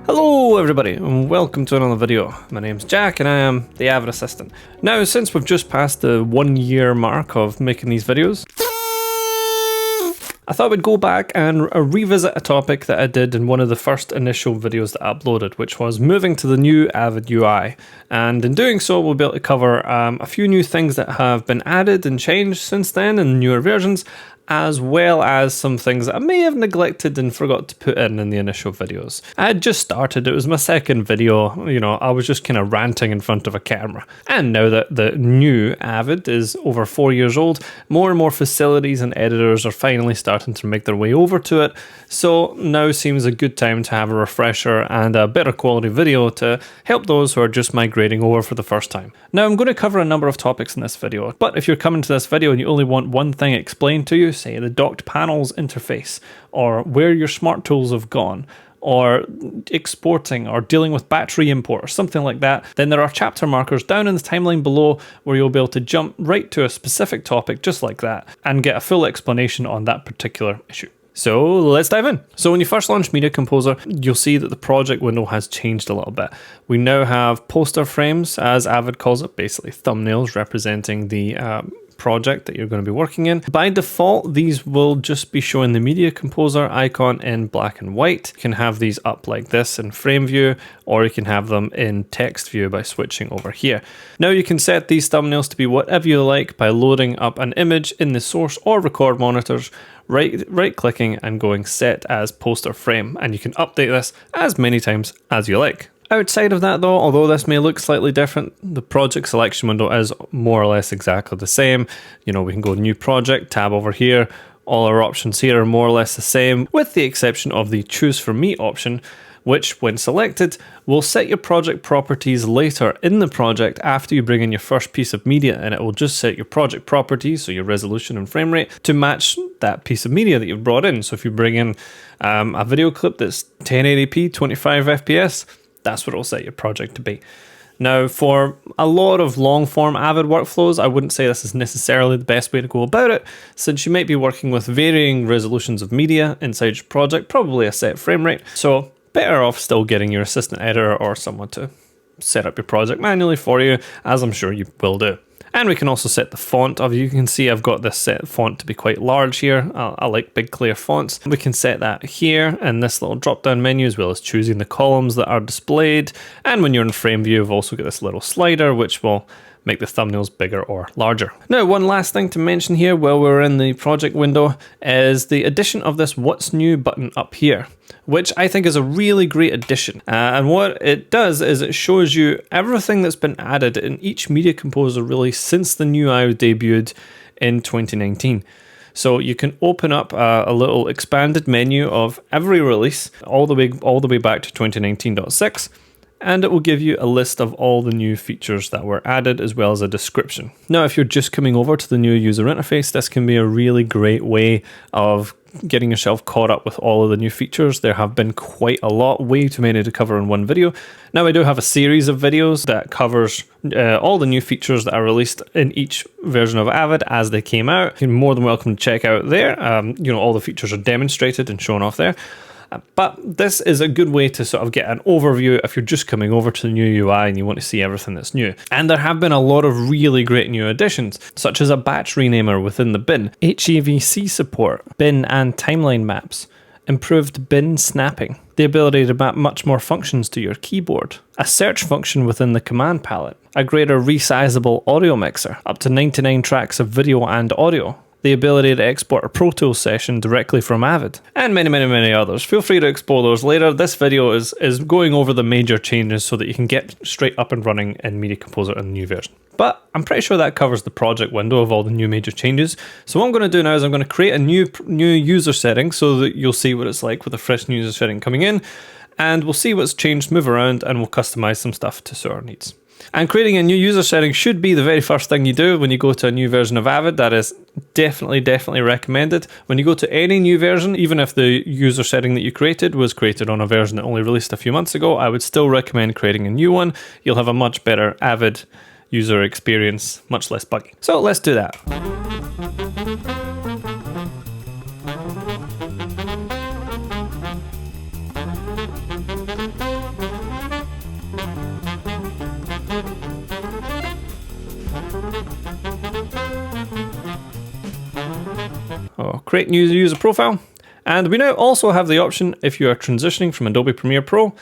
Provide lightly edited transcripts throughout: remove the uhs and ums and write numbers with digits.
Hello everybody and welcome to another video. My name's Jack and I am the Avid assistant. Now, since we've just passed the 1 year mark of making these videos, I thought we'd go back and revisit a topic that I did in one of the first initial videos that I uploaded, which was moving to the new Avid UI. And in doing so, we'll be able to cover a few new things that have been added and changed since then in newer versions, as well as some things that I may have neglected and forgot to put in the initial videos. I had just started, it was my second video, I was just kind of ranting in front of a camera. And now that the new Avid is over 4 years old, more and more facilities and editors are finally starting to make their way over to it. So now seems a good time to have a refresher and a better quality video to help those who are just migrating over for the first time. Now, I'm going to cover a number of topics in this video, but if you're coming to this video and you only want one thing explained to you, say the docked panels interface, or where your smart tools have gone, or exporting or dealing with battery import or something like that, then there are chapter markers down in the timeline below where you'll be able to jump right to a specific topic just like that and get a full explanation on that particular issue. So let's dive in. So when you first launch Media Composer, you'll see that the project window has changed a little bit. We now have poster frames, as Avid calls it, basically thumbnails representing the project that you're going to be working in. By default, these will just be showing the Media Composer icon in black and white. You can have these up like this in frame view, or you can have them in text view by switching over here. Now you can set these thumbnails to be whatever you like by loading up an image in the source or record monitors, right clicking and going set as poster frame, and you can update this as many times as you like. Outside of that though, although this may look slightly different, the project selection window is more or less exactly the same. We can go new project, tab over here. All our options here are more or less the same, with the exception of the choose from me option, which when selected will set your project properties later in the project after you bring in your first piece of media, and it will just set your project properties, so your resolution and frame rate, to match that piece of media that you've brought in. So if you bring in a video clip that's 1080p, 25 FPS, that's what it'll set your project to be. Now, for a lot of long-form Avid workflows, I wouldn't say this is necessarily the best way to go about it, since you might be working with varying resolutions of media inside your project, probably a set frame rate. So better off still getting your assistant editor or someone to set up your project manually for you, as I'm sure you will do. And we can also set the font of, you can see I've got this set font to be quite large here. I like big clear fonts. We can set that here in this little drop down menu, as well as choosing the columns that are displayed. And when you're in frame view, you've also got this little slider, which will make the thumbnails bigger or larger. Now, one last thing to mention here while we're in the project window is the addition of this What's New button up here, which I think is a really great addition. And what it does is it shows you everything that's been added in each Media Composer release since the new UI debuted in 2019. So you can open up a little expanded menu of every release all the way back to 2019.6. and it will give you a list of all the new features that were added, as well as a description. Now, if you're just coming over to the new user interface, this can be a really great way of getting yourself caught up with all of the new features. There have been quite a lot, way too many to cover in one video. Now, I do have a series of videos that covers all the new features that are released in each version of Avid as they came out. You're more than welcome to check out there. All the features are demonstrated and shown off there. But this is a good way to sort of get an overview if you're just coming over to the new UI and you want to see everything that's new. And there have been a lot of really great new additions, such as a batch renamer within the bin, HEVC support, bin and timeline maps, improved bin snapping, the ability to map much more functions to your keyboard, a search function within the command palette, a greater resizable audio mixer, up to 99 tracks of video and audio, the ability to export a Pro Tools session directly from Avid, and many others. Feel free to explore those later. This video is going over the major changes so that you can get straight up and running in Media Composer in the new version. But I'm pretty sure that covers the project window of all the new major changes. So what I'm going to do now is I'm going to create a new user setting so that you'll see what it's like with a fresh user setting coming in, and we'll see what's changed, move around, and we'll customize some stuff to suit our needs. And creating a new user setting should be the very first thing you do when you go to a new version of Avid. That is definitely recommended. When you go to any new version, even if the user setting that you created was created on a version that only released a few months ago, I would still recommend creating a new one. You'll have a much better Avid user experience, much less buggy. So let's do that. or create new user profile. And we now also have the option, if you are transitioning from Adobe Premiere Pro,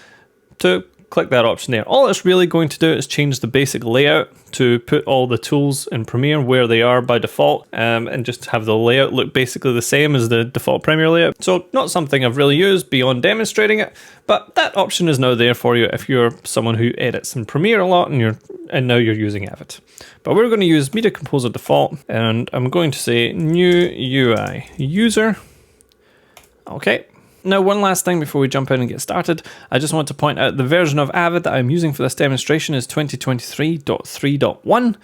to click that option there. All it's really going to do is change the basic layout to put all the tools in Premiere where they are by default, and just have the layout look basically the same as the default Premiere layout. So not something I've really used beyond demonstrating it, but that option is now there for you if you're someone who edits in Premiere a lot and now you're using Avid. But we're going to use Media Composer default, and I'm going to say new UI user. Okay. Now, one last thing before we jump in and get started, I just want to point out the version of Avid that I'm using for this demonstration is 2023.3.1.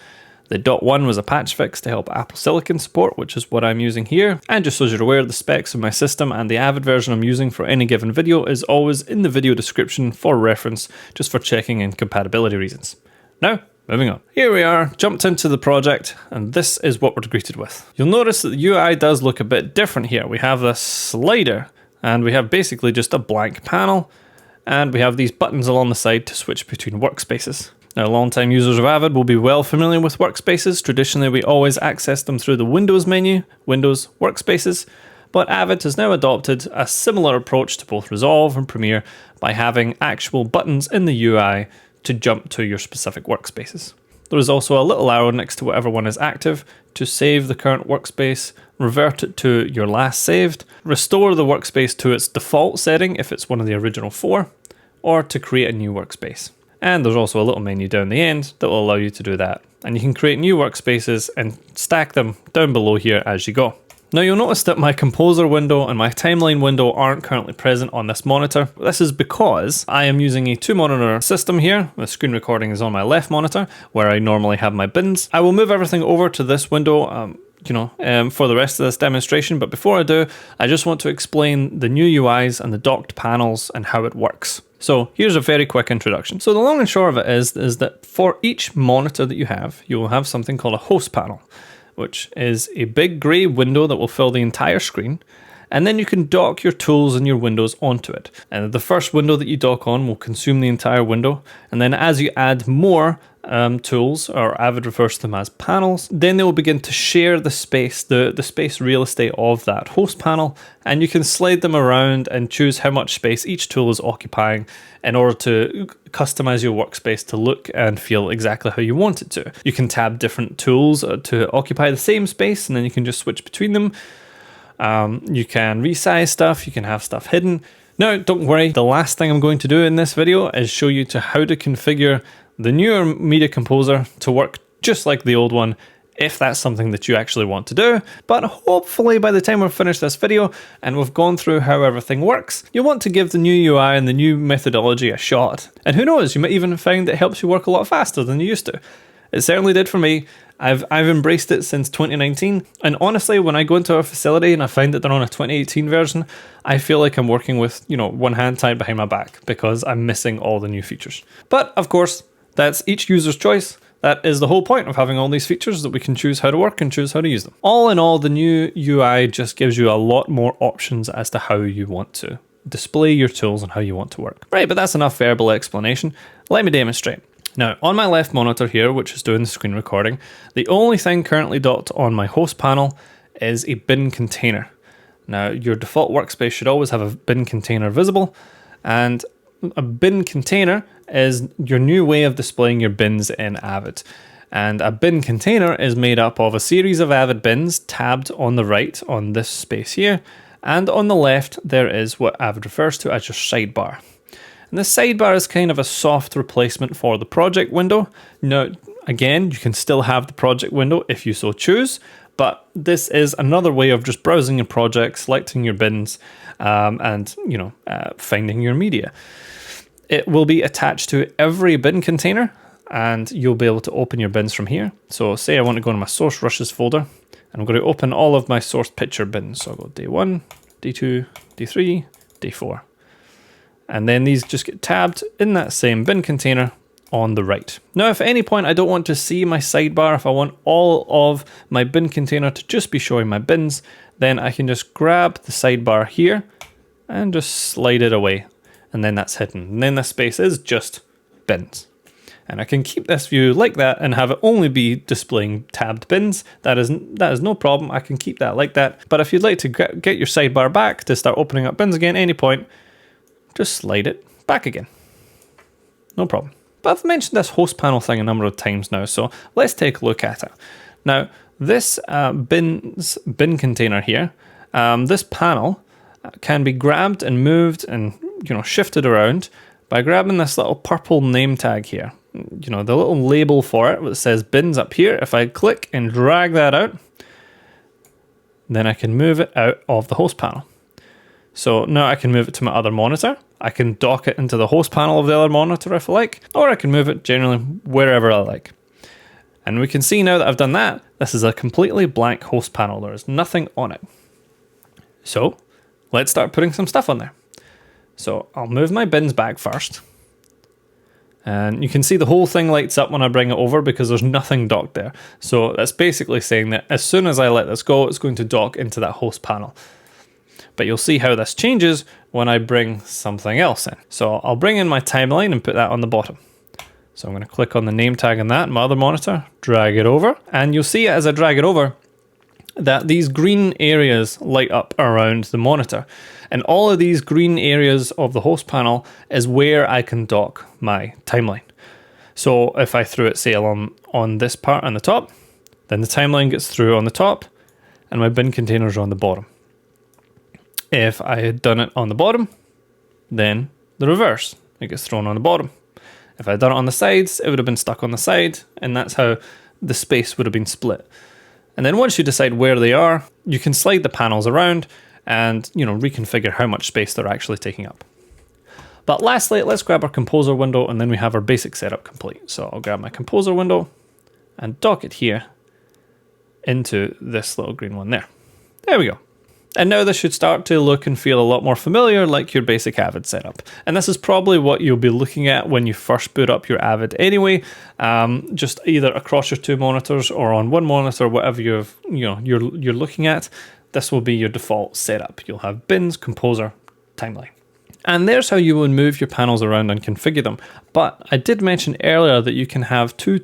The .1 was a patch fix to help Apple Silicon support, which is what I'm using here. And just so you're aware, the specs of my system and the Avid version I'm using for any given video is always in the video description for reference, just for checking and compatibility reasons. Now, moving on. Here we are, jumped into the project, and this is what we're greeted with. You'll notice that the UI does look a bit different here. We have this slider, and we have basically just a blank panel, and we have these buttons along the side to switch between workspaces. Now, long-time users of Avid will be well familiar with workspaces. Traditionally, we always access them through the Windows menu, Windows Workspaces, but Avid has now adopted a similar approach to both Resolve and Premiere by having actual buttons in the UI to jump to your specific workspaces. There is also a little arrow next to whatever one is active to save the current workspace, revert it to your last saved, restore the workspace to its default setting if it's one of the original 4, or to create a new workspace. And there's also a little menu down the end that will allow you to do that. And you can create new workspaces and stack them down below here as you go. Now, you'll notice that my Composer window and my Timeline window aren't currently present on this monitor. This is because I am using a 2-monitor system here. The screen recording is on my left monitor, where I normally have my bins. I will move everything over to this window for the rest of this demonstration, but before I do, I just want to explain the new UIs and the docked panels and how it works. So here's a very quick introduction. So the long and short of it is that for each monitor that you will have something called a host panel, which is a big grey window that will fill the entire screen, and then you can dock your tools and your windows onto it. And the first window that you dock on will consume the entire window, and then as you add more tools, or Avid refers to them as panels, then they will begin to share the space, the space real estate of that host panel, and you can slide them around and choose how much space each tool is occupying in order to customize your workspace to look and feel exactly how you want it to. You can tab different tools to occupy the same space, and then you can just switch between them. You can resize stuff, you can have stuff hidden. Now, don't worry, the last thing I'm going to do in this video is show you how to configure the newer Media Composer to work just like the old one, if that's something that you actually want to do. But hopefully by the time we've finished this video and we've gone through how everything works, you'll want to give the new UI and the new methodology a shot. And who knows, you might even find it helps you work a lot faster than you used to. It certainly did for me. I've embraced it since 2019, and honestly, when I go into a facility and I find that they're on a 2018 version, I feel like I'm working with, one hand tied behind my back because I'm missing all the new features. But of course, that's each user's choice. That is the whole point of having all these features, that we can choose how to work and choose how to use them. All in all, the new UI just gives you a lot more options as to how you want to display your tools and how you want to work. Right, but that's enough verbal explanation. Let me demonstrate. Now, on my left monitor here, which is doing the screen recording, the only thing currently docked on my host panel is a bin container. Now, your default workspace should always have a bin container visible, and a bin container is your new way of displaying your bins in Avid. And a bin container is made up of a series of Avid bins tabbed on the right on this space here, and on the left there is what Avid refers to as your sidebar. And this sidebar is kind of a soft replacement for the project window. Now, again, you can still have the project window if you so choose, but this is another way of just browsing your project, selecting your bins, and finding your media. It will be attached to every bin container, and you'll be able to open your bins from here. So say I want to go into my source rushes folder, and I'm going to open all of my source picture bins. So I'll go day 1, day 2, day 3, day 4. And then these just get tabbed in that same bin container on the right. Now, if at any point I don't want to see my sidebar, if I want all of my bin container to just be showing my bins, then I can just grab the sidebar here and just slide it away. And then that's hidden. And then this space is just bins. And I can keep this view like that and have it only be displaying tabbed bins. That is no problem. I can keep that like that. But if you'd like to get your sidebar back to start opening up bins again at any point, just slide it back again. No problem. But I've mentioned this host panel thing a number of times now, so let's take a look at it. Now, this bin container here, this panel can be grabbed and moved and shifted around by grabbing this little purple name tag here. The little label for it that says bins up here. If I click and drag that out, then I can move it out of the host panel. So now I can move it to my other monitor. I can dock it into the host panel of the other monitor if I like, or I can move it generally wherever I like. And we can see now that I've done that, this is a completely blank host panel. There is nothing on it. So let's start putting some stuff on there. So I'll move my bins back first. And you can see the whole thing lights up when I bring it over because there's nothing docked there. So that's basically saying that as soon as I let this go, it's going to dock into that host panel. But you'll see how this changes when I bring something else in. So I'll bring in my timeline and put that on the bottom. So I'm going to click on the name tag on that, my other monitor, drag it over. And you'll see as I drag it over that these green areas light up around the monitor. And all of these green areas of the host panel is where I can dock my timeline. So if I threw it, say, on this part on the top, then the timeline gets through on the top and my bin containers are on the bottom. If I had done it on the bottom, then the reverse, it gets thrown on the bottom. If I had done it on the sides, it would have been stuck on the side, and that's how the space would have been split. And then once you decide where they are, you can slide the panels around and reconfigure how much space they're actually taking up. But lastly, let's grab our composer window, and then we have our basic setup complete. So I'll grab my composer window and dock it here into this little green one there. There we go. And now this should start to look and feel a lot more familiar like your basic Avid setup. And this is probably what you'll be looking at when you first boot up your Avid anyway, just either across your two monitors or on one monitor, whatever you're looking at. This will be your default setup. You'll have bins, composer, timeline. And there's how you would move your panels around and configure them. But I did mention earlier that you can have two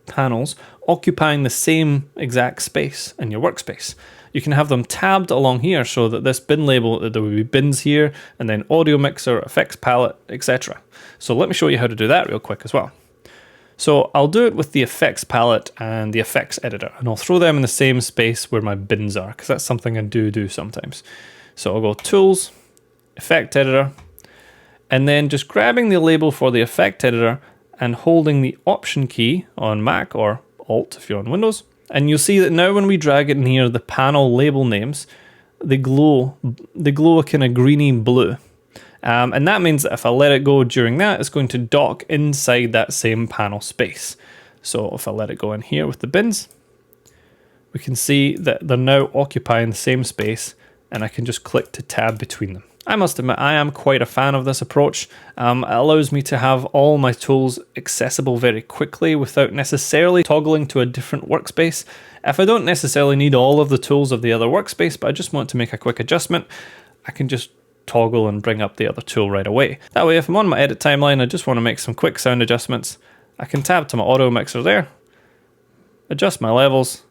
panels occupying the same exact space in your workspace. You can have them tabbed along here so that this bin label, there will be bins here, and then audio mixer, effects palette, etc. So let me show you how to do that real quick as well. So I'll do it with the effects palette and the effects editor, and I'll throw them in the same space where my bins are, because that's something I do sometimes. So I'll go Tools, Effect Editor, and then just grabbing the label for the effect editor and holding the Option key on Mac or Alt if you're on Windows. And you'll see that now when we drag it near the panel label names, they glow a kind of greeny blue. And that means that if I let it go during that, it's going to dock inside that same panel space. So if I let it go in here with the bins, we can see that they're now occupying the same space, and I can just click to tab between them. I must admit, I am quite a fan of this approach. It allows me to have all my tools accessible very quickly without necessarily toggling to a different workspace. If I don't necessarily need all of the tools of the other workspace, but I just want to make a quick adjustment, I can just toggle and bring up the other tool right away. That way, if I'm on my edit timeline, I just want to make some quick sound adjustments, I can tab to my audio mixer there, adjust my levels,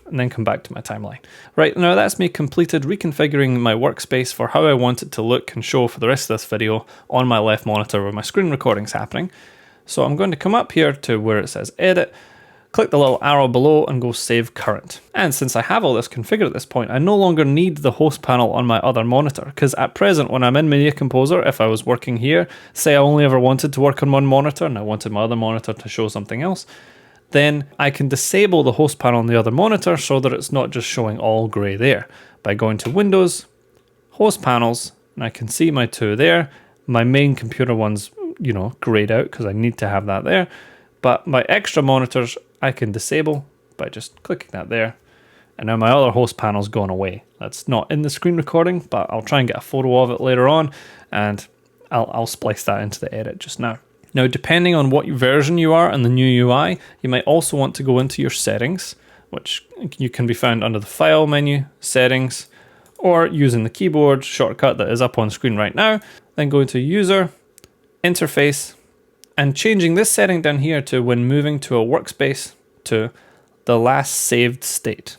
and then come back to my timeline. Right, now that's me completed reconfiguring my workspace for how I want it to look and show for the rest of this video on my left monitor where my screen recording's happening. So I'm going to come up here to where it says Edit, click the little arrow below and go Save Current. And since I have all this configured at this point, I no longer need the host panel on my other monitor, because at present when I'm in Media Composer, if I was working here, say I only ever wanted to work on one monitor and I wanted my other monitor to show something else, then I can disable the host panel on the other monitor so that it's not just showing all grey there. By going to Windows, Host Panels, and I can see my two there. My main computer one's, greyed out because I need to have that there. But my extra monitors, I can disable by just clicking that there. And now my other host panel's gone away. That's not in the screen recording, but I'll try and get a photo of it later on, and I'll splice that into the edit just now. Now, depending on what version you are in the new UI, you might also want to go into your settings, which you can be found under the File menu, Settings, or using the keyboard shortcut that is up on screen right now. Then go into User, Interface, and changing this setting down here to when moving to a workspace to the last saved state.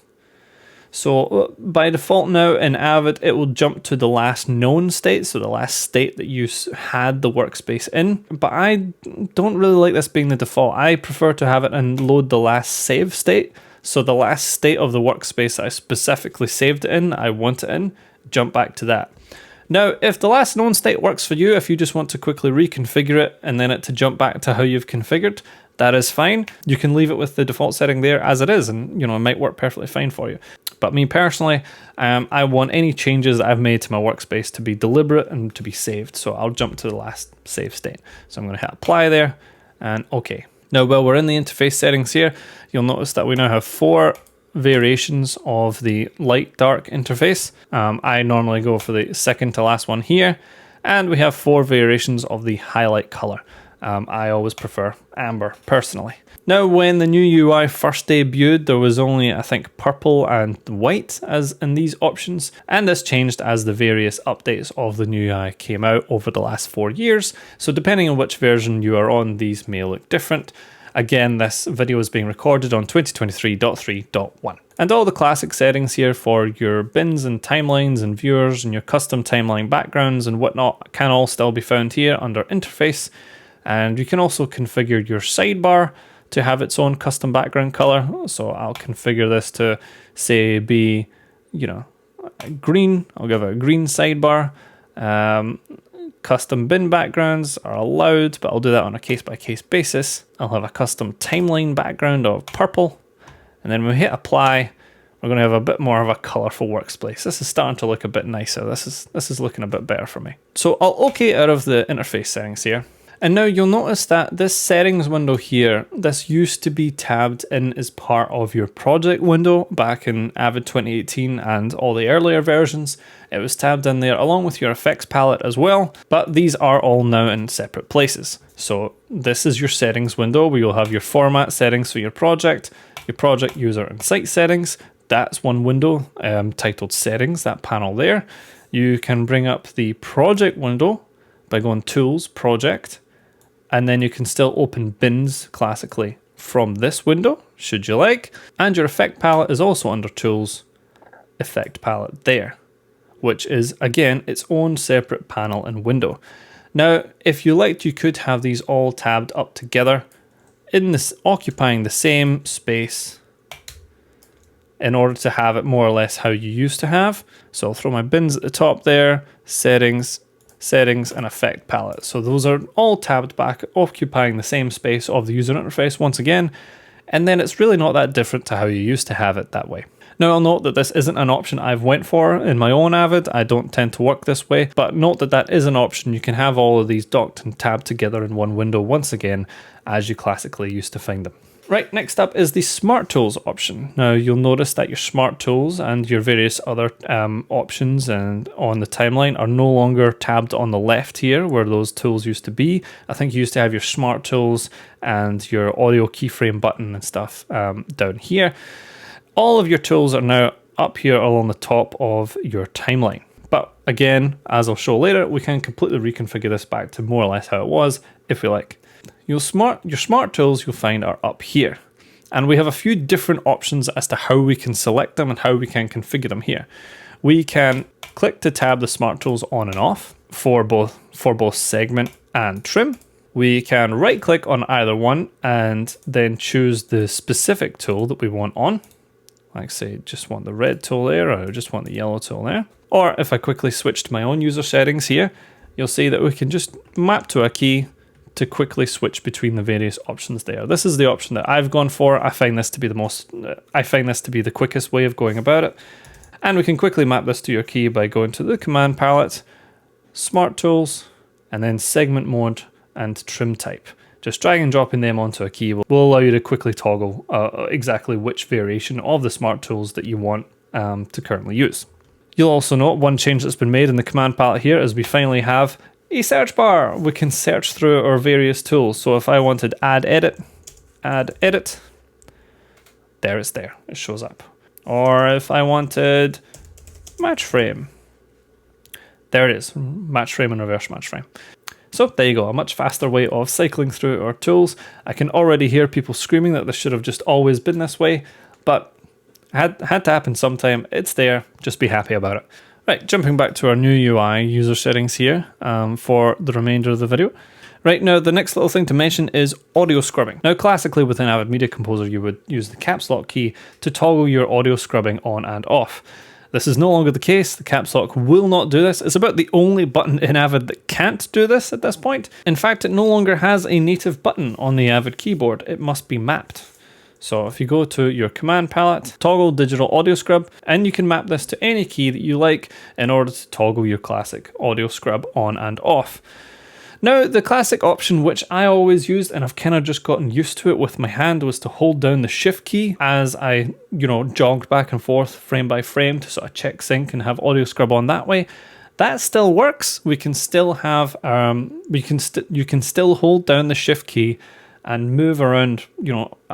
So by default now in Avid, it will jump to the last known state, so the last state that you had the workspace in. But I don't really like this being the default. I prefer to have it and load the last save state. So the last state of the workspace that I specifically saved it in, I want it in, jump back to that. Now, if the last known state works for you, if you just want to quickly reconfigure it and then it to jump back to how you've configured, that is fine. You can leave it with the default setting there as it is, and it might work perfectly fine for you. But me personally, I want any changes that I've made to my workspace to be deliberate and to be saved. So I'll jump to the last save state. So I'm going to hit apply there and OK. Now, while we're in the interface settings here, you'll notice that we now have 4 variations of the light dark interface. I normally go for the second to last one here, and we have 4 variations of the highlight color. I always prefer amber personally. Now, when the new UI first debuted, there was only, I think, purple and white as in these options, and this changed as the various updates of the new UI came out over the last 4 years. So depending on which version you are on, these may look different. Again, this video is being recorded on 2023.3.1. And all the classic settings here for your bins and timelines and viewers and your custom timeline backgrounds and whatnot can all still be found here under interface. And you can also configure your sidebar to have its own custom background color. So I'll configure this to say be, green. I'll give it a green sidebar. Custom bin backgrounds are allowed, but I'll do that on a case-by-case basis. I'll have a custom timeline background of purple. And then when we hit apply, we're going to have a bit more of a colorful workspace. This is starting to look a bit nicer. This is looking a bit better for me. So I'll OK out of the interface settings here. And now you'll notice that this settings window here, this used to be tabbed in as part of your project window back in Avid 2018 and all the earlier versions. It was tabbed in there along with your effects palette as well, but these are all now in separate places. So this is your settings window where you'll have your format settings for your project user and site settings. That's one window titled settings, that panel there. You can bring up the project window by going tools, project, and then you can still open bins classically from this window, should you like. And your effect palette is also under tools, effect palette there, which is again its own separate panel and window. Now, if you liked, you could have these all tabbed up together in this, occupying the same space in order to have it more or less how you used to have. So I'll throw my bins at the top there, settings, and effect palette. So those are all tabbed back, occupying the same space of the user interface once again, and then it's really not that different to how you used to have it that way. Now I'll note that this isn't an option I've went for in my own Avid. I don't tend to work this way, but note that that is an option. You can have all of these docked and tabbed together in one window once again, as you classically used to find them. Right, next up is the Smart Tools option. Now you'll notice that your Smart Tools and your various other options and on the timeline are no longer tabbed on the left here where those tools used to be. I think you used to have your Smart Tools and your audio keyframe button and stuff down here. All of your tools are now up here along the top of your timeline. But again, as I'll show later, we can completely reconfigure this back to more or less how it was if we like. Your smart tools you'll find are up here. And we have a few different options as to how we can select them and how we can configure them here. We can click to tab the smart tools on and off for both segment and trim. We can right click on either one and then choose the specific tool that we want on. Like say, just want the red tool there, or I just want the yellow tool there. Or if I quickly switch to my own user settings here, you'll see that we can just map to a key to quickly switch between the various options there. This is the option that I've gone for. I find this to be the quickest way of going about it. And we can quickly map this to your key by going to the command palette, smart tools, and then segment mode and trim type. Just drag and dropping them onto a key will allow you to quickly toggle exactly which variation of the smart tools that you want to currently use. You'll also note one change that's been made in the command palette here is we finally have a search bar. We can search through our various tools. So if I wanted add edit, there it's there, it shows up. Or if I wanted match frame, there it is, match frame and reverse match frame. So there you go, a much faster way of cycling through our tools. I can already hear people screaming that this should have just always been this way, but had to happen sometime. It's there, just be happy about it. Right, jumping back to our new UI user settings here for the remainder of the video. Right now, the next little thing to mention is audio scrubbing. Now, classically within Avid Media Composer, you would use the caps lock key to toggle your audio scrubbing on and off. This is no longer the case. The caps lock will not do this. It's about the only button in Avid that can't do this at this point. In fact, it no longer has a native button on the Avid keyboard. It must be mapped. So if you go to your command palette, toggle digital audio scrub, and you can map this to any key that you like in order to toggle your classic audio scrub on and off. Now, the classic option, which I always used, and I've kind of just gotten used to it with my hand, was to hold down the shift key as I, jogged back and forth frame by frame to sort of check sync and have audio scrub on that way. That still works. We can still have, you can still hold down the shift key and move around,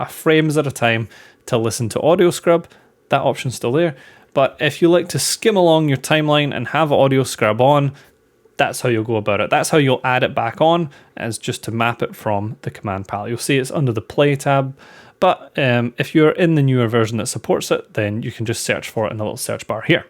frames at a time to listen to audio scrub. That option's still there. But if you like to skim along your timeline and have audio scrub on, that's how you'll go about it. That's how you'll add it back on, is just to map it from the command palette. You'll see it's under the play tab, but if you're in the newer version that supports it, then you can just search for it in the little search bar here.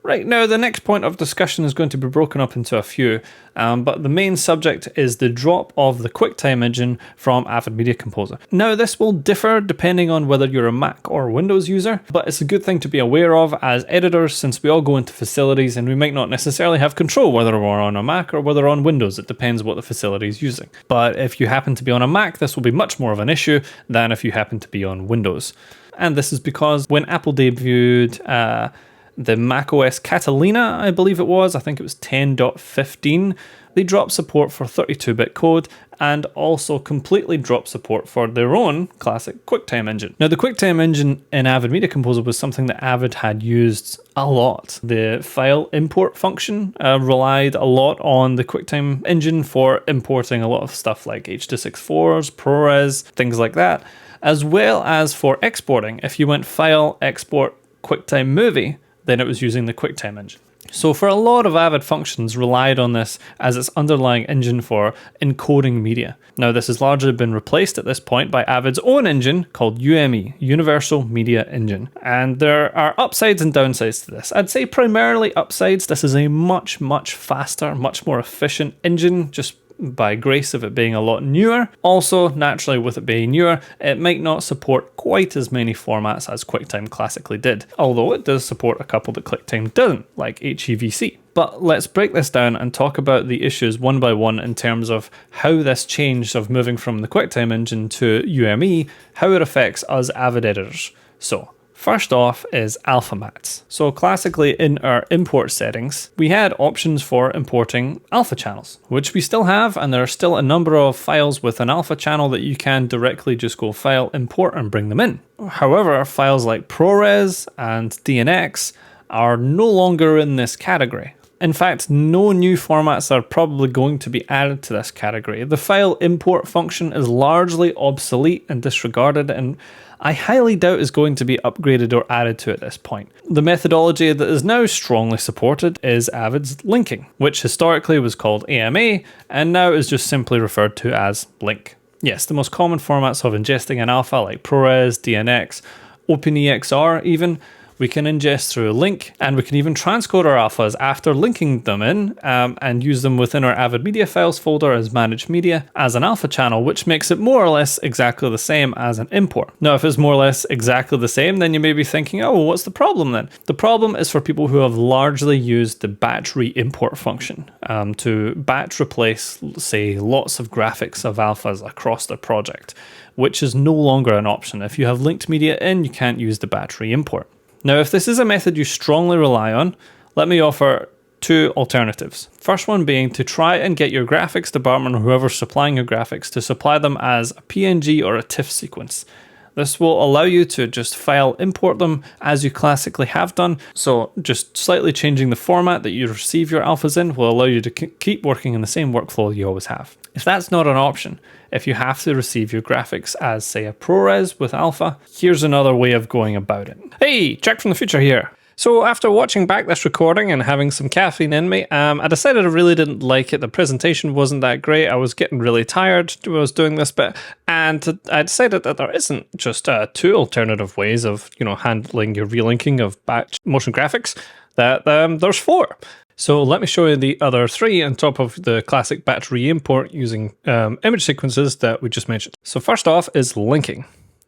Right, now the next point of discussion is going to be broken up into a few, but the main subject is the drop of the QuickTime engine from Avid Media Composer. Now this will differ depending on whether you're a Mac or Windows user, but it's a good thing to be aware of as editors, since we all go into facilities and we might not necessarily have control whether we're on a Mac or whether on Windows. It depends what the facility is using. But if you happen to be on a Mac, this will be much more of an issue than if you happen to be on Windows. And this is because when Apple debuted the macOS Catalina, I believe it was, I think it was 10.15, they dropped support for 32-bit code and also completely dropped support for their own classic QuickTime engine. Now, the QuickTime engine in Avid Media Composer was something that Avid had used a lot. The file import function relied a lot on the QuickTime engine for importing a lot of stuff like H.264s, ProRes, things like that, as well as for exporting. If you went File, Export, QuickTime Movie, then it was using the QuickTime engine. So for a lot of Avid functions relied on this as its underlying engine for encoding media. Now this has largely been replaced at this point by Avid's own engine called UME, Universal Media Engine. And there are upsides and downsides to this. I'd say primarily upsides. This is a much, much faster, much more efficient engine, just by grace of it being a lot newer. Also, naturally with it being newer, it might not support quite as many formats as QuickTime classically did, although it does support a couple that QuickTime doesn't, like HEVC. But let's break this down and talk about the issues one by one in terms of how this change of moving from the QuickTime engine to UME, how it affects us Avid editors. So, first off is alpha mats. So classically in our import settings, we had options for importing alpha channels, which we still have, and there are still a number of files with an alpha channel that you can directly just go file, import, and bring them in. However, files like ProRes and DNX are no longer in this category. In fact, no new formats are probably going to be added to this category. The file import function is largely obsolete and disregarded, and I highly doubt is going to be upgraded or added to at this point. The methodology that is now strongly supported is Avid's linking, which historically was called AMA and now is just simply referred to as link. Yes, the most common formats of ingesting an alpha like ProRes, DNX, OpenEXR even, we can ingest through a link, and we can even transcode our alphas after linking them in and use them within our Avid Media Files folder as managed media as an alpha channel, which makes it more or less exactly the same as an import. Now, if it's more or less exactly the same, then you may be thinking, oh, well, what's the problem then? The problem is for people who have largely used the batch re-import function to batch replace, say, lots of graphics of alphas across their project, which is no longer an option. If you have linked media in, you can't use the batch re-import. Now, if this is a method you strongly rely on, let me offer two alternatives. First one being to try and get your graphics department or whoever's supplying your graphics to supply them as a PNG or a TIFF sequence. This will allow you to just file import them as you classically have done. So just slightly changing the format that you receive your alphas in will allow you to keep working in the same workflow you always have. If that's not an option, if you have to receive your graphics as, say, a ProRes with alpha, here's another way of going about it. Hey, Jack from the future here. So after watching back this recording and having some caffeine in me, I decided I really didn't like it. The presentation wasn't that great. I was getting really tired when I was doing this bit, and I decided that there isn't just two alternative ways of handling your relinking of batch motion graphics. That there's four. So let me show you the other three on top of the classic batch re-import using image sequences that we just mentioned. So first off is linking.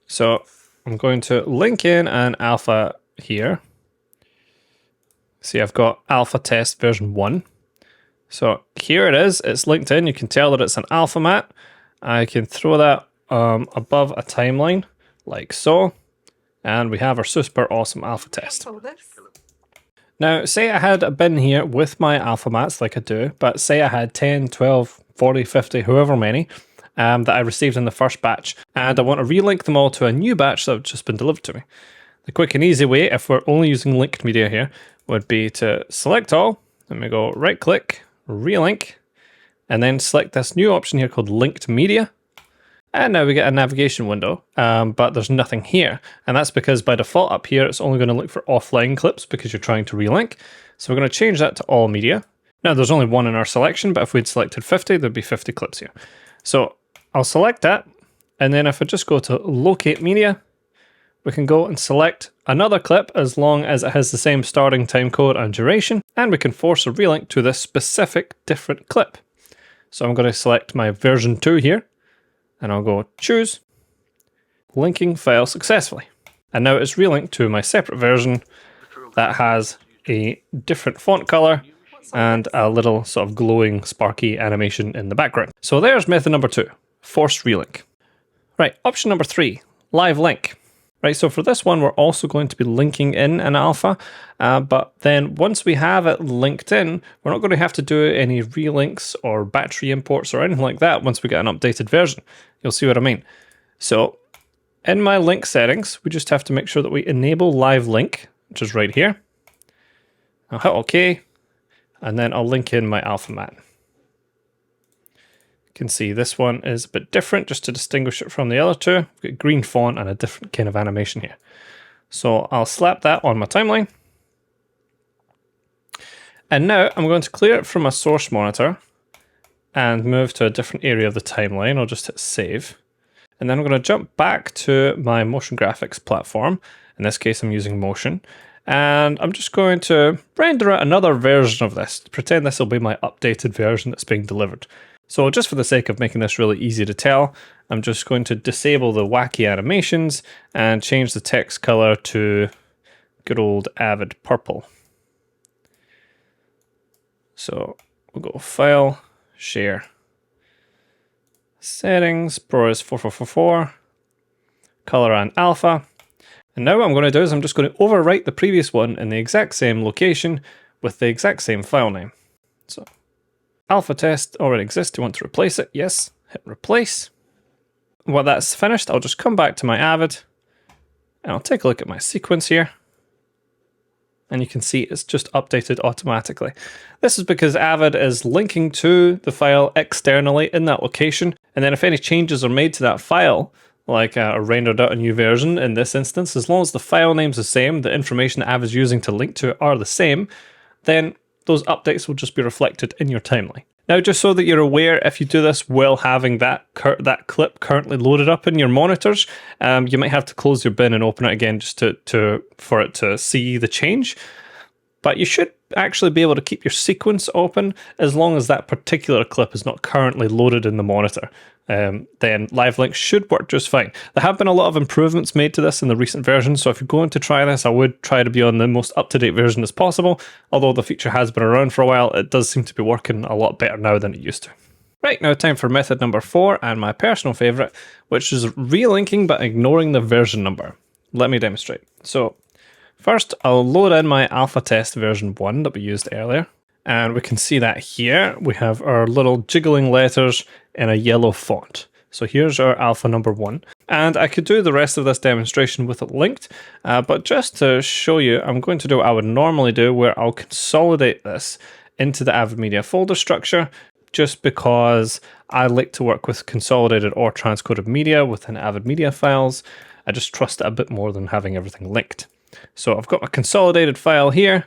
So I'm going to link in an alpha here. See, I've got alpha test version 1. So here it is, it's linked in. You can tell that it's an alpha mat. I can throw that above a timeline like so. And we have our super awesome alpha test. Now, say I had a bin here with my alpha mats like I do, but say I had 10, 12, 40, 50, however many that I received in the first batch, and I want to relink them all to a new batch that have just been delivered to me. The quick and easy way, if we're only using linked media here, would be to select all, let me go right click, relink, and then select this new option here called linked media. And now we get a navigation window, but there's nothing here. And that's because by default up here, it's only going to look for offline clips because you're trying to relink. So we're going to change that to all media. Now there's only one in our selection, but if we'd selected 50, there'd be 50 clips here. So I'll select that. And then if I just go to locate media, we can go and select another clip as long as it has the same starting time code and duration, and we can force a relink to this specific different clip. So I'm going to select my version 2 here, and I'll go choose, linking file successfully. And now it's relinked to my separate version that has a different font color and a little sort of glowing sparky animation in the background. So there's method number 2, forced relink. Right, option number 3, live link. Right, so for this one, we're also going to be linking in an alpha, but then once we have it linked in, we're not going to have to do any relinks or battery imports or anything like that once we get an updated version. You'll see what I mean. So in my link settings, we just have to make sure that we enable live link, which is right here. I'll hit OK, and then I'll link in my alpha mat. You can see this one is a bit different just to distinguish it from the other two. We've got green font and a different kind of animation here. So I'll slap that on my timeline. And now I'm going to clear it from my source monitor and move to a different area of the timeline. I'll just hit save. And then I'm going to jump back to my motion graphics platform. In this case, I'm using Motion. And I'm just going to render out another version of this. Pretend this will be my updated version that's being delivered. So just for the sake of making this really easy to tell, I'm just going to disable the wacky animations and change the text color to good old Avid purple. So we'll go File, Share, Settings, ProRes 4444, Color and Alpha. And now what I'm going to do is I'm just going to overwrite the previous one in the exact same location with the exact same file name. So alpha test already exists. Do you want to replace it? Yes. Hit replace. When that's finished, I'll just come back to my Avid and I'll take a look at my sequence here. And you can see it's just updated automatically. This is because Avid is linking to the file externally in that location. And then if any changes are made to that file, like rendered out a new version in this instance, as long as the file name's the same, the information that Avid's using to link to it are the same, then those updates will just be reflected in your timeline. Now, just so that you're aware, if you do this while having that clip currently loaded up in your monitors, you might have to close your bin and open it again just for it to see the change. But you should actually be able to keep your sequence open as long as that particular clip is not currently loaded in the monitor. Then live link should work just fine. There have been a lot of improvements made to this in the recent version, so if you're going to try this, I would try to be on the most up-to-date version as possible. Although the feature has been around for a while, it does seem to be working a lot better now than it used to. Right, now time for method number 4 and my personal favourite, which is relinking but ignoring the version number. Let me demonstrate. So first, I'll load in my alpha test version 1 that we used earlier. And we can see that here we have our little jiggling letters in a yellow font. So here's our alpha number 1. And I could do the rest of this demonstration with it linked, but just to show you, I'm going to do what I would normally do, where I'll consolidate this into the Avid Media folder structure, just because I like to work with consolidated or transcoded media within Avid Media files. I just trust it a bit more than having everything linked. So I've got a consolidated file here,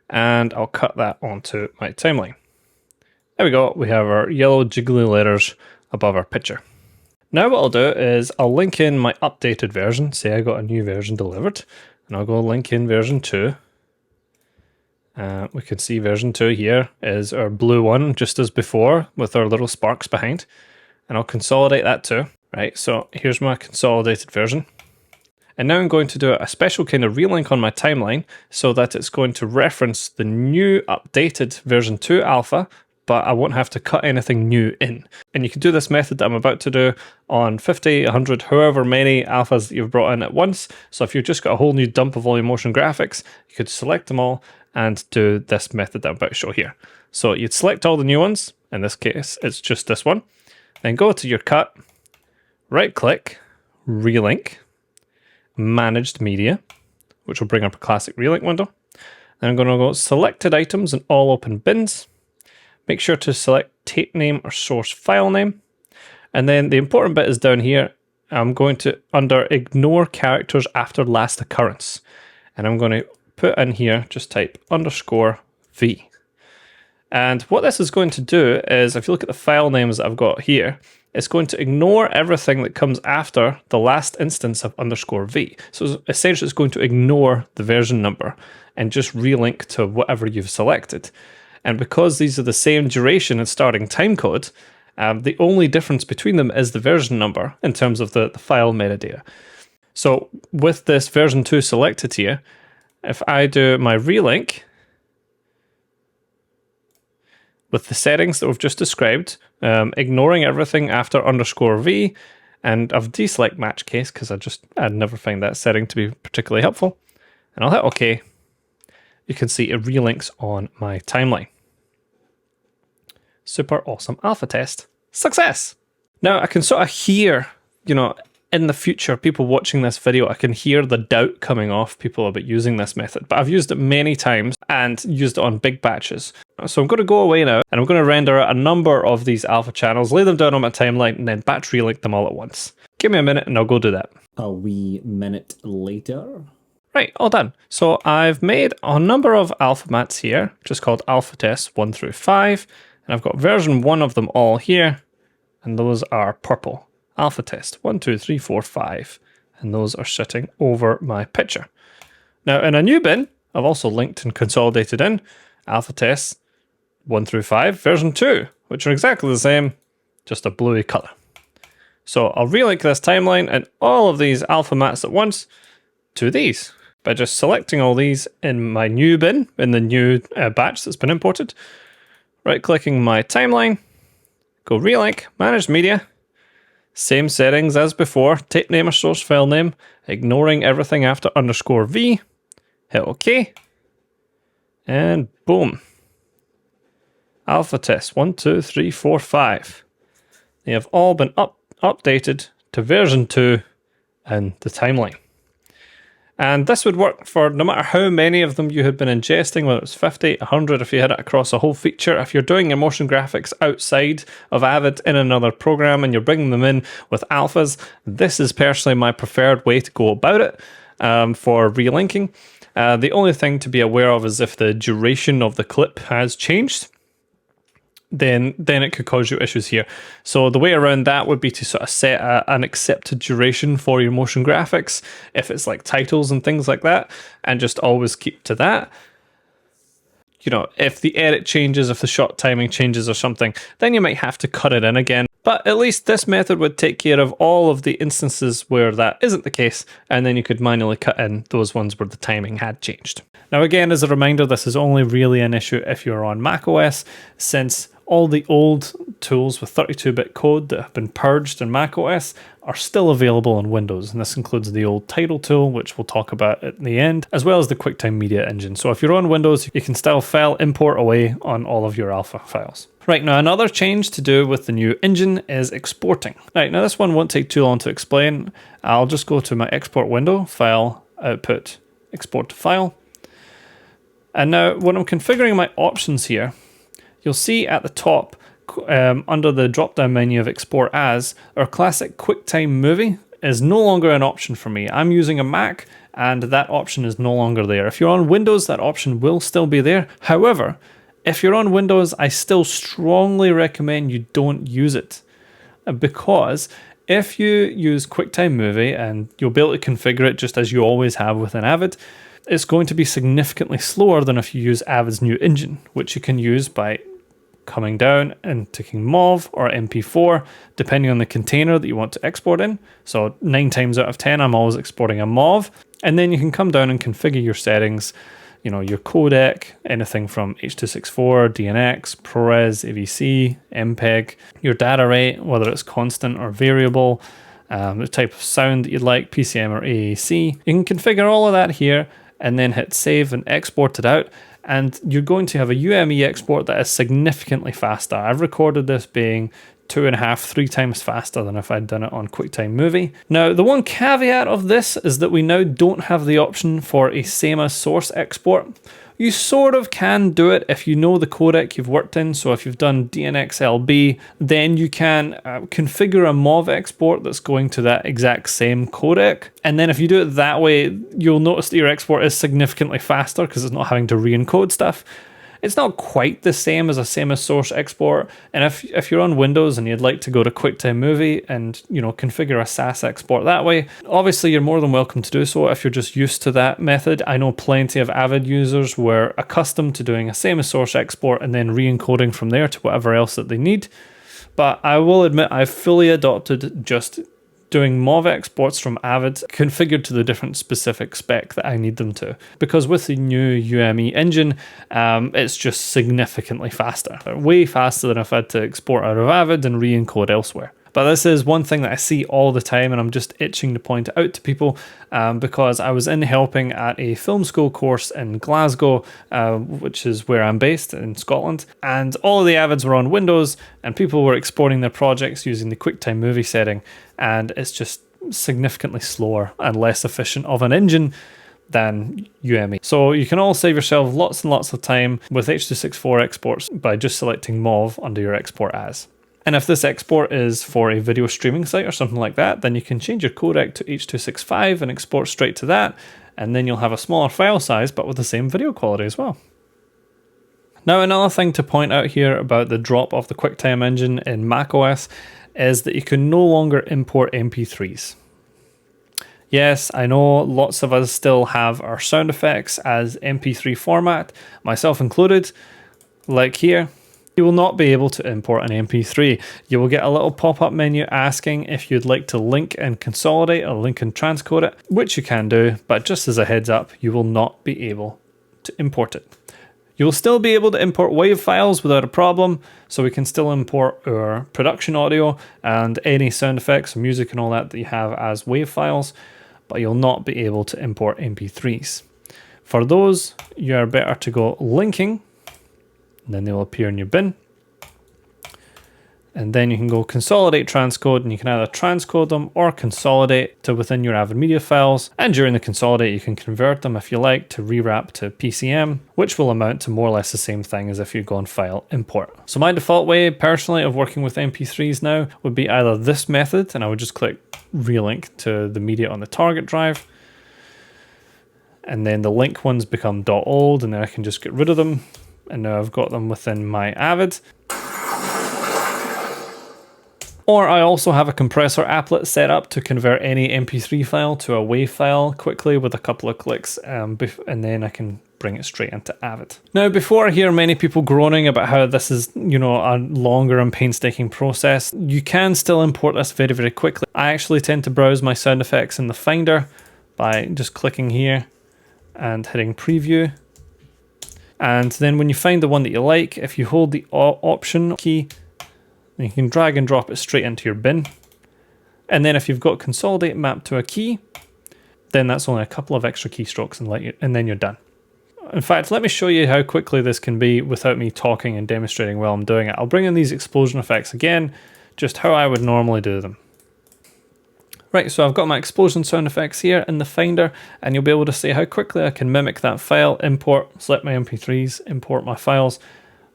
and I'll cut that onto my timeline. There we go, we have our yellow jiggly letters above our picture. Now what I'll do is I'll link in my updated version. Say I got a new version delivered, and I'll go link in version 2. We can see version 2 here is our blue one, just as before, with our little sparks behind. And I'll consolidate that too. Right, so here's my consolidated version. And now I'm going to do a special kind of relink on my timeline so that it's going to reference the new updated version 2 alpha, but I won't have to cut anything new in. And you can do this method that I'm about to do on 50, 100, however many alphas that you've brought in at once. So if you've just got a whole new dump of all your motion graphics, you could select them all and do this method that I'm about to show here. So you'd select all the new ones. In this case, it's just this one. Then go to your cut, right click, relink, managed media, which will bring up a classic relink window. Then I'm going to go selected items and all open bins. Make sure to select tape name or source file name. And then the important bit is down here. I'm going to, under ignore characters after last occurrence. And I'm going to put in here, just type _V. And what this is going to do is, if you look at the file names that I've got here, it's going to ignore everything that comes after the last instance of _V. So essentially it's going to ignore the version number and just relink to whatever you've selected. And because these are the same duration and starting timecode, the only difference between them is the version number in terms of the file metadata. So with this version 2 selected here, if I do my relink with the settings that we've just described, ignoring everything after _V, and I've deselect match case because I'd never find that setting to be particularly helpful. And I'll hit OK. You can see it relinks on my timeline. Super awesome alpha test. Success! Now I can sort of hear, in the future, people watching this video, I can hear the doubt coming off people about using this method, but I've used it many times and used it on big batches. So I'm going to go away now and I'm going to render out a number of these alpha channels, lay them down on my timeline, and then batch relink them all at once. Give me a minute and I'll go do that. A wee minute later. Right, all done. So I've made a number of alpha mats here, just called alpha tests 1 through 5, and I've got version 1 of them all here, and those are purple. Alpha test 1, 2, 3, 4, 5, and those are sitting over my picture. Now in a new bin, I've also linked and consolidated in alpha tests 1 through 5, version 2, which are exactly the same, just a bluey color. So I'll relink this timeline and all of these alpha mats at once to these by just selecting all these in my new bin, in the new batch that's been imported, right clicking my timeline, go relink, manage media, same settings as before, tape name or source file name, ignoring everything after _V, hit OK, and boom. Alpha test 1, 2, 3, 4, 5. They have all been updated to version 2 in the timeline. And this would work for no matter how many of them you had been ingesting, whether it's 50, 100, if you had it across a whole feature. If you're doing your motion graphics outside of Avid in another program and you're bringing them in with alphas, this is personally my preferred way to go about it for relinking. The only thing to be aware of is if the duration of the clip has changed, then it could cause you issues here. So the way around that would be to sort of set an accepted duration for your motion graphics, if it's like titles and things like that, and just always keep to that. If the edit changes, if the shot timing changes or something, then you might have to cut it in again. But at least this method would take care of all of the instances where that isn't the case, and then you could manually cut in those ones where the timing had changed. Now again, as a reminder, this is only really an issue if you're on macOS, since all the old tools with 32-bit code that have been purged in macOS are still available on Windows, and this includes the old title tool, which we'll talk about at the end, as well as the QuickTime Media Engine. So if you're on Windows, you can still file import away on all of your alpha files. Right, now another change to do with the new engine is exporting. Right, now this one won't take too long to explain. I'll just go to my export window, file, output, export to file. And now when I'm configuring my options here, you'll see at the top, under the drop-down menu of Export As, our classic QuickTime Movie is no longer an option for me. I'm using a Mac, and that option is no longer there. If you're on Windows, that option will still be there. However, if you're on Windows, I still strongly recommend you don't use it, because if you use QuickTime Movie, and you'll be able to configure it just as you always have within Avid, it's going to be significantly slower than if you use Avid's new engine, which you can use by coming down and taking MOV or MP4, depending on the container that you want to export in. So 9 times out of 10, I'm always exporting a MOV. And then you can come down and configure your settings, you know, your codec, anything from H.264, DNX, ProRes, AVC, MPEG, your data rate, whether it's constant or variable, the type of sound that you'd like, PCM or AAC. You can configure all of that here and then hit save and export it out. And you're going to have a UME export that is significantly faster. I've recorded this being 2.5, 3 times faster than if I'd done it on QuickTime Movie. Now, the one caveat of this is that we now don't have the option for a same as source export. You sort of can do it if you know the codec you've worked in. So if you've done DNX-LB, then you can configure a MOV export that's going to that exact same codec. And then if you do it that way, you'll notice that your export is significantly faster because it's not having to re-encode stuff. It's not quite the same as a same as source export. And if you're on Windows and you'd like to go to QuickTime Movie and, you know, configure a SAS export that way, obviously you're more than welcome to do so if you're just used to that method. I know plenty of Avid users were accustomed to doing a same as source export and then re-encoding from there to whatever else that they need. But I will admit I've fully adopted just doing MOV exports from Avid configured to the different specific spec that I need them to. Because with the new UME engine, it's just significantly faster. Way faster than if I had to export out of Avid and re-encode elsewhere. But this is one thing that I see all the time, and I'm just itching to point it out to people because I was in helping at a film school course in Glasgow, which is where I'm based in Scotland, and all of the Avids were on Windows, and people were exporting their projects using the QuickTime Movie setting, and it's just significantly slower and less efficient of an engine than UME. So you can all save yourself lots and lots of time with H.264 exports by just selecting MOV under your export as. And if this export is for a video streaming site or something like that, then you can change your codec to H.265 and export straight to that, and then you'll have a smaller file size but with the same video quality as well. Now, another thing to point out here about the drop of the QuickTime engine in macOS is that you can no longer import MP3s. Yes, I know lots of us still have our sound effects as MP3 format, myself included, like here. You will not be able to import an MP3. You will get a little pop-up menu asking if you'd like to link and consolidate or link and transcode it, which you can do, but just as a heads up, you will not be able to import it. You'll still be able to import WAV files without a problem, so we can still import our production audio and any sound effects, music and all that you have as WAV files, but you'll not be able to import MP3s. For those, you are better to go linking, and then they will appear in your bin. And then you can go consolidate transcode, and you can either transcode them or consolidate to within your Avid media files. And during the consolidate, you can convert them if you like to rewrap to PCM, which will amount to more or less the same thing as if you go on file import. So my default way personally of working with MP3s now would be either this method, and I would just click relink to the media on the target drive. And then the link ones become .old, and then I can just get rid of them. And now I've got them within my Avid. Or I also have a compressor applet set up to convert any MP3 file to a WAV file quickly with a couple of clicks, and then I can bring it straight into Avid. Now, before I hear many people groaning about how this is, you know, a longer and painstaking process, you can still import this very, very quickly. I actually tend to browse my sound effects in the Finder by just clicking here and hitting preview. And then when you find the one that you like, if you hold the option key, you can drag and drop it straight into your bin. And then if you've got consolidate mapped to a key, then that's only a couple of extra keystrokes and then you're done. In fact, let me show you how quickly this can be without me talking and demonstrating while I'm doing it. I'll bring in these explosion effects again, just how I would normally do them. Right, so I've got my explosion sound effects here in the Finder, and you'll be able to see how quickly I can mimic that file, import, select my MP3s, import my files,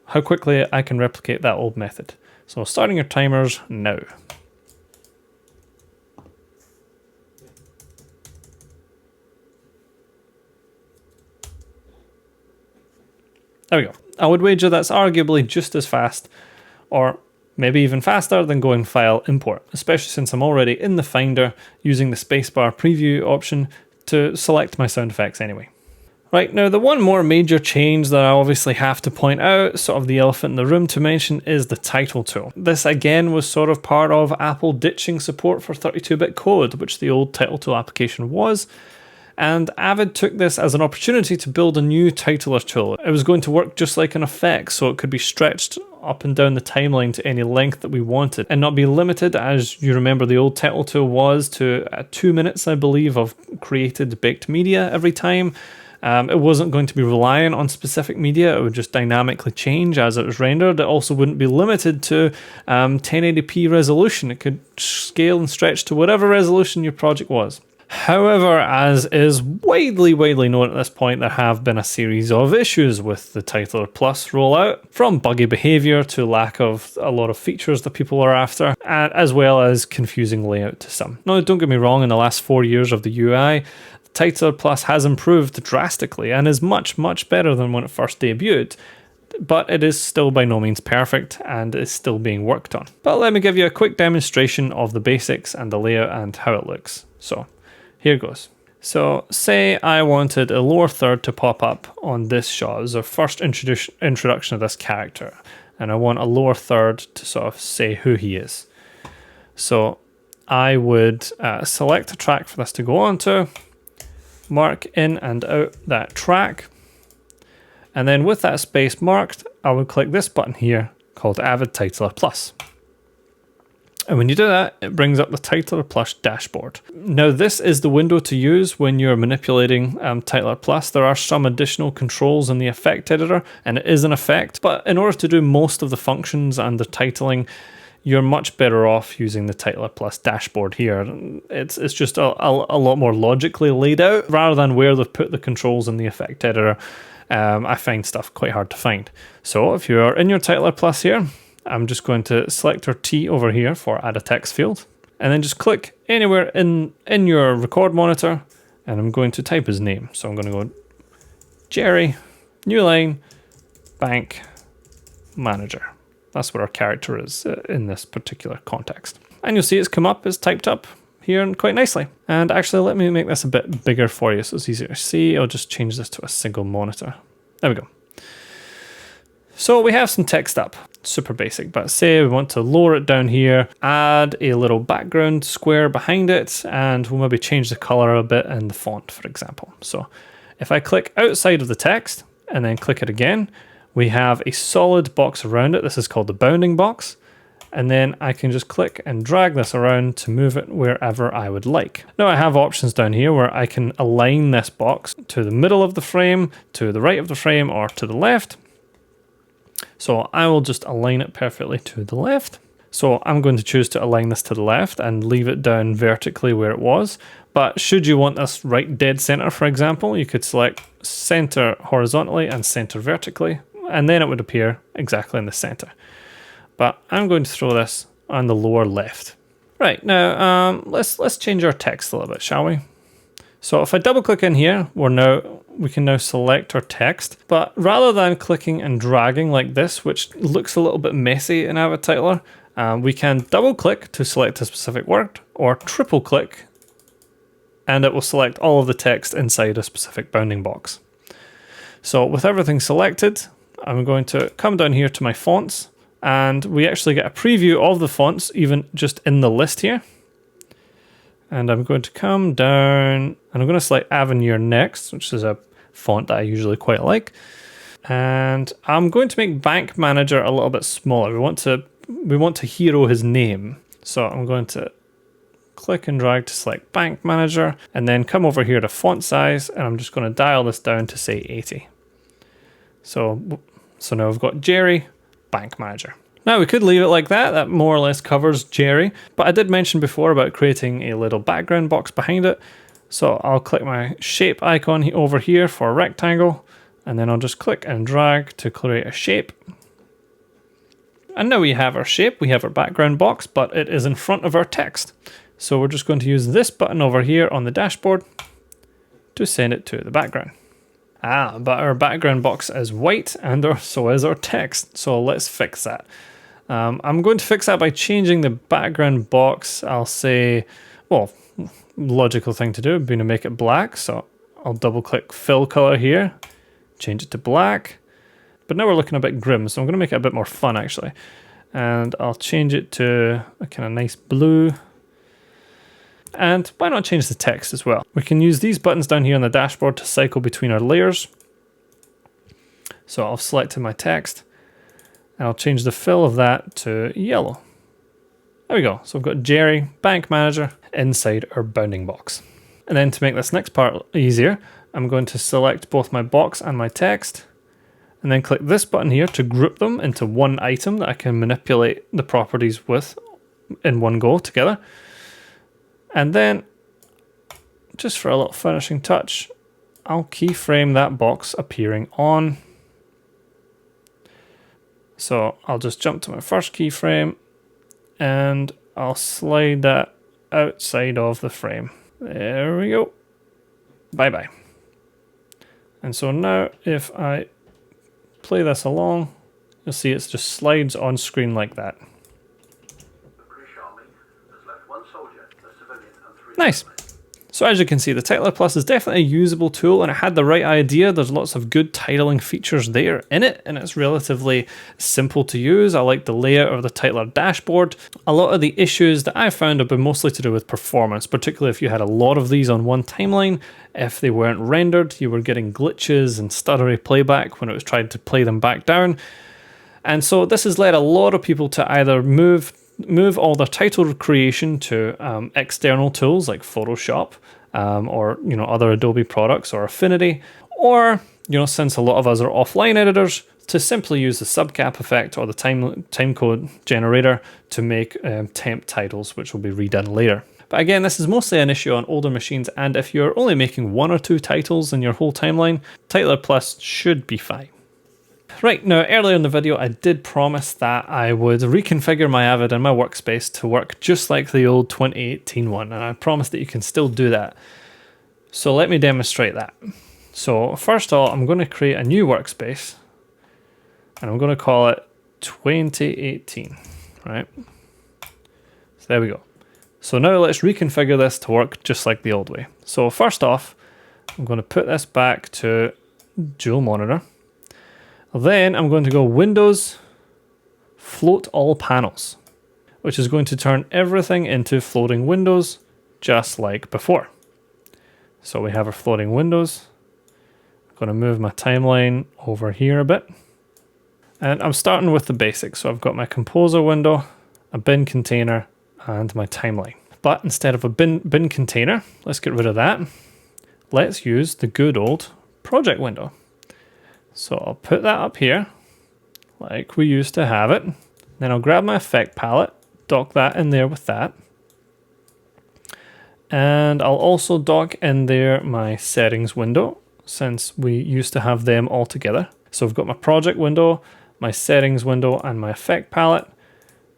how quickly I can replicate that old method. So starting your timers now. There we go. I would wager that's arguably just as fast, or maybe even faster than going File Import, especially since I'm already in the Finder using the spacebar preview option to select my sound effects anyway. Right, now the one more major change that I obviously have to point out, sort of the elephant in the room to mention, is the title tool. This again was sort of part of Apple ditching support for 32-bit code, which the old title tool application was, and Avid took this as an opportunity to build a new titler tool. It was going to work just like an effect, so it could be stretched up and down the timeline to any length that we wanted and not be limited, as you remember the old title tool was, to 2 minutes, I believe, of created baked media every time. It wasn't going to be reliant on specific media, it would just dynamically change as it was rendered. It also wouldn't be limited to 1080p resolution. It could scale and stretch to whatever resolution your project was. However, as is widely known at this point, there have been a series of issues with the Titler Plus rollout, from buggy behavior to lack of a lot of features that people are after, as well as confusing layout to some. Now, don't get me wrong, in the last 4 years of the UI, Titler Plus has improved drastically and is much better than when it first debuted, but it is still by no means perfect and is still being worked on. But let me give you a quick demonstration of the basics and the layout and how it looks. So here goes. So say I wanted a lower third to pop up on this shot. It was our first introduction of this character, and I want a lower third to sort of say who he is. So I would select a track for this to go onto, mark in and out that track, and then with that space marked, I would click this button here called Avid Titler Plus. And when you do that, it brings up the Titler Plus dashboard. Now this is the window to use when you're manipulating Titler Plus. There are some additional controls in the effect editor, and it is an effect, but in order to do most of the functions and the titling, you're much better off using the Titler Plus dashboard here. It's just a lot more logically laid out, rather than where they've put the controls in the effect editor. I find stuff quite hard to find. So if you're in your Titler Plus here, I'm just going to select our T over here for add a text field, and then just click anywhere in your record monitor, and I'm going to type his name. So I'm going to go Jerry, new line, bank manager. That's what our character is in this particular context. And you'll see it's come up, it's typed up here quite nicely. And actually, let me make this a bit bigger for you so it's easier to see. I'll just change this to a single monitor. There we go. So we have some text up, super basic, but say we want to lower it down here, add a little background square behind it, and we'll maybe change the color a bit in the font, for example. So if I click outside of the text and then click it again, we have a solid box around it. This is called the bounding box. And then I can just click and drag this around to move it wherever I would like. Now I have options down here where I can align this box to the middle of the frame, to the right of the frame, or to the left. So I will just align it perfectly to the left. So I'm going to choose to align this to the left and leave it down vertically where it was. But should you want this right dead center, for example, you could select center horizontally and center vertically, and then it would appear exactly in the center. But I'm going to throw this on the lower left. Right, now let's change our text a little bit, shall we? So if I double click in here, we can now select our text, but rather than clicking and dragging like this, which looks a little bit messy in Avid Titler, we can double click to select a specific word, or triple click, and it will select all of the text inside a specific bounding box. So with everything selected, I'm going to come down here to my fonts, and we actually get a preview of the fonts even just in the list here. And I'm going to come down, and I'm going to select Avenir next, which is a font that I usually quite like. And I'm going to make Bank Manager a little bit smaller. We want to hero his name. So I'm going to click and drag to select Bank Manager, and then come over here to font size, and I'm just going to dial this down to say 80. So now I've got Jerry, Bank Manager. Now we could leave it like that. That more or less covers Jerry, but I did mention before about creating a little background box behind it. So I'll click my shape icon over here for a rectangle, and then I'll just click and drag to create a shape. And now we have our shape, we have our background box, but it is in front of our text. So we're just going to use this button over here on the dashboard to send it to the background. But our background box is white and so is our text. So let's fix that. I'm going to fix that by changing the background box. I'll say, well, logical thing to do would be to make it black. So I'll double click fill color here, change it to black. But now we're looking a bit grim, so I'm going to make it a bit more fun actually. And I'll change it to a kind of nice blue. And why not change the text as well? We can use these buttons down here on the dashboard to cycle between our layers. So I'll select my text and I'll change the fill of that to yellow. There we go. So I've got Jerry, Bank Manager, inside our bounding box. And then to make this next part easier, I'm going to select both my box and my text, and then click this button here to group them into one item that I can manipulate the properties with in one go together. And then, just for a little finishing touch, I'll keyframe that box appearing on. So I'll just jump to my first keyframe and I'll slide that outside of the frame. There we go. Bye-bye. And so now if I play this along, you'll see it just slides on screen like that. Nice. So as you can see, the Titler Plus is definitely a usable tool, and it had the right idea. There's lots of good titling features there in it, and it's relatively simple to use. I like the layout of the Titler dashboard. A lot of the issues that I found have been mostly to do with performance, particularly if you had a lot of these on one timeline. If they weren't rendered, you were getting glitches and stuttery playback when it was trying to play them back down. And so this has led a lot of people to either move all their title creation to external tools like Photoshop or other Adobe products or Affinity, or since a lot of us are offline editors, to simply use the subcap effect or the timecode generator to make temp titles, which will be redone later. But again, this is mostly an issue on older machines, and if you're only making 1 or 2 titles in your whole timeline, Titler Plus should be fine. Right, now earlier in the video I did promise that I would reconfigure my Avid and my workspace to work just like the old 2018 one, and I promise that you can still do that. So let me demonstrate that. So first of all, I'm going to create a new workspace and I'm going to call it 2018, right? So there we go. So now let's reconfigure this to work just like the old way. So first off, I'm going to put this back to dual monitor. Then I'm going to go Windows, Float All Panels, which is going to turn everything into floating windows, just like before. So we have our floating windows. I'm going to move my timeline over here a bit. And I'm starting with the basics. So I've got my Composer window, a bin container, and my timeline. But instead of a bin container, let's get rid of that. Let's use the good old project window. So I'll put that up here, like we used to have it. Then I'll grab my effect palette, dock that in there with that. And I'll also dock in there my settings window, since we used to have them all together. So I've got my project window, my settings window, and my effect palette.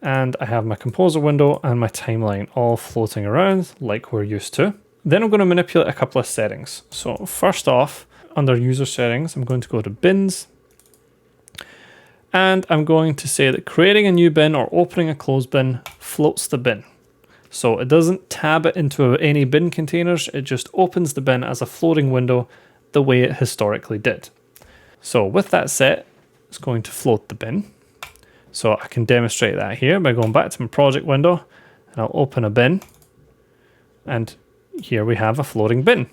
And I have my composer window and my timeline all floating around like we're used to. Then I'm going to manipulate a couple of settings. So first off, under user settings, I'm going to go to bins, and I'm going to say that creating a new bin or opening a closed bin floats the bin. So it doesn't tab it into any bin containers, it just opens the bin as a floating window the way it historically did. So with that set, it's going to float the bin. So I can demonstrate that here by going back to my project window, and I'll open a bin, and here we have a floating bin.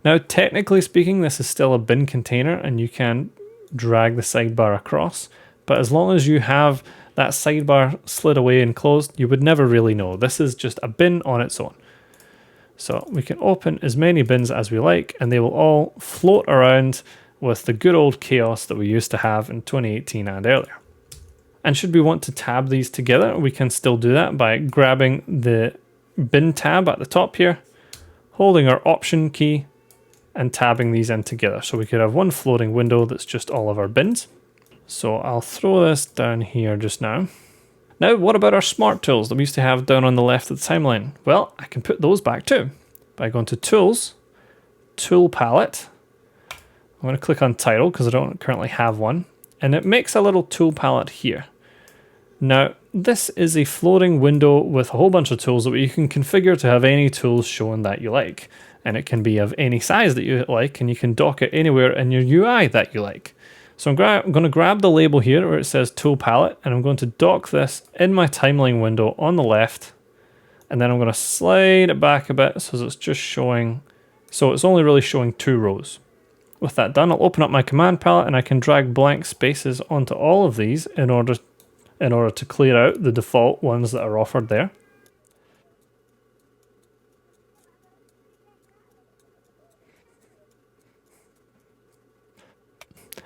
Now, technically speaking, this is still a bin container and you can drag the sidebar across, but as long as you have that sidebar slid away and closed, you would never really know. This is just a bin on its own. So we can open as many bins as we like, and they will all float around with the good old chaos that we used to have in 2018 and earlier. And should we want to tab these together, we can still do that by grabbing the bin tab at the top here, holding our Option key, and tabbing these in together. So we could have one floating window that's just all of our bins. So I'll throw this down here just now. Now, what about our smart tools that we used to have down on the left of the timeline? Well, I can put those back too by going to Tools, Tool Palette, going to click on title because I don't currently have one. And it makes a little tool palette here. Now, this is a floating window with a whole bunch of tools that you can configure to have any tools shown that you like. And it can be of any size that you like, and you can dock it anywhere in your UI that you like. So I'm going to grab the label here where it says tool palette, and I'm going to dock this in my timeline window on the left. And then I'm going to slide it back a bit so it's just showing, so it's only really showing 2 rows. With that done, I'll open up my command palette and I can drag blank spaces onto all of these in order to clear out the default ones that are offered there.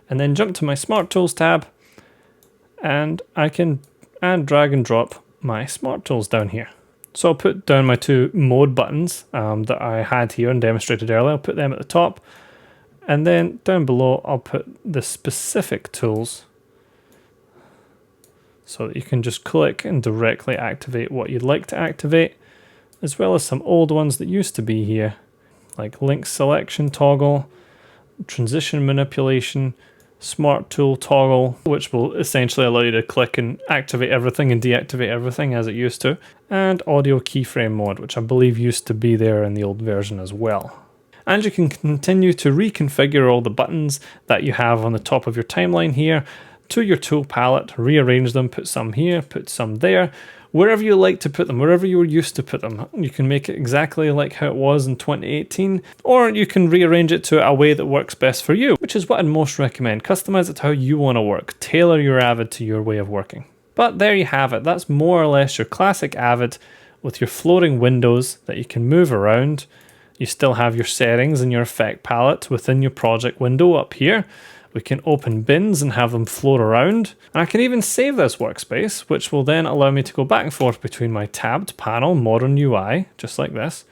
And then jump to my Smart Tools tab, and I can drag and drop my Smart Tools down here. So I'll put down my 2 mode buttons that I had here and demonstrated earlier. I'll put them at the top, and then down below I'll put the specific tools so that you can just click and directly activate what you'd like to activate, as well as some old ones that used to be here, like link selection toggle, transition manipulation, smart tool toggle, which will essentially allow you to click and activate everything and deactivate everything as it used to, and audio keyframe mode, which I believe used to be there in the old version as well. And you can continue to reconfigure all the buttons that you have on the top of your timeline here to your tool palette, rearrange them, put some here, put some there, wherever you like to put them, wherever you were used to put them. You can make it exactly like how it was in 2018, or you can rearrange it to a way that works best for you, which is what I'd most recommend. Customize it to how you want to work. Tailor your Avid to your way of working. But there you have it. That's more or less your classic Avid with your floating windows that you can move around. You still have your settings and your effect palette within your project window up here. We can open bins and have them float around. And I can even save this workspace, which will then allow me to go back and forth between my tabbed panel, modern UI, just like this,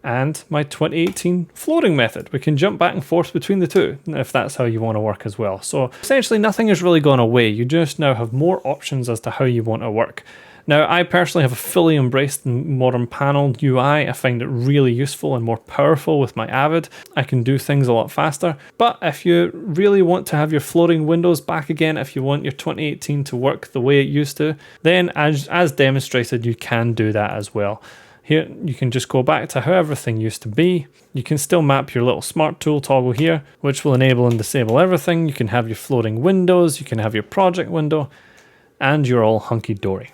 and my 2018 floating method. We can jump back and forth between the two, if that's how you want to work as well. So essentially nothing has really gone away. You just now have more options as to how you want to work. Now, I personally have fully embraced the modern panel UI. I find it really useful and more powerful with my Avid. I can do things a lot faster. But if you really want to have your floating windows back again, if you want your 2018 to work the way it used to, then as demonstrated, you can do that as well. Here, you can just go back to how everything used to be. You can still map your little smart tool toggle here, which will enable and disable everything. You can have your floating windows, you can have your project window, and you're all hunky-dory.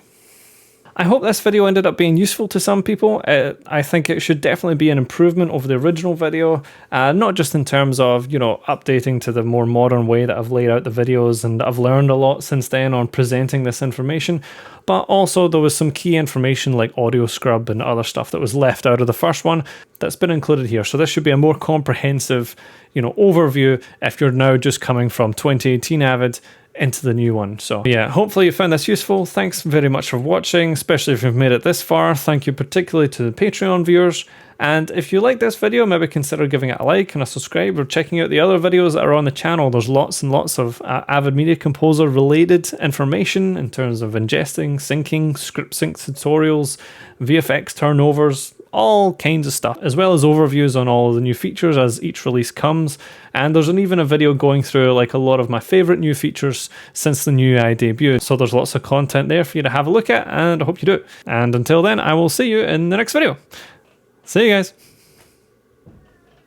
I hope this video ended up being useful to some people. I think it should definitely be an improvement over the original video, not just in terms of, updating to the more modern way that I've laid out the videos, and I've learned a lot since then on presenting this information, but also there was some key information like audio scrub and other stuff that was left out of the first one that's been included here. So this should be a more comprehensive, overview if you're now just coming from 2018 Avid into the new one. So yeah, hopefully you found this useful. Thanks very much for watching, especially if you've made it this far. Thank you particularly to the Patreon viewers. And if you like this video, maybe consider giving it a like and a subscribe, or checking out the other videos that are on the channel. There's lots and lots of Avid Media Composer related information in terms of ingesting, syncing, script sync tutorials, VFX turnovers, all kinds of stuff, as well as overviews on all of the new features as each release comes. And there's even a video going through like a lot of my favorite new features since the new UI debuted. So there's lots of content there for you to have a look at, and I hope you do. And until then, I will see you in the next video. See you guys.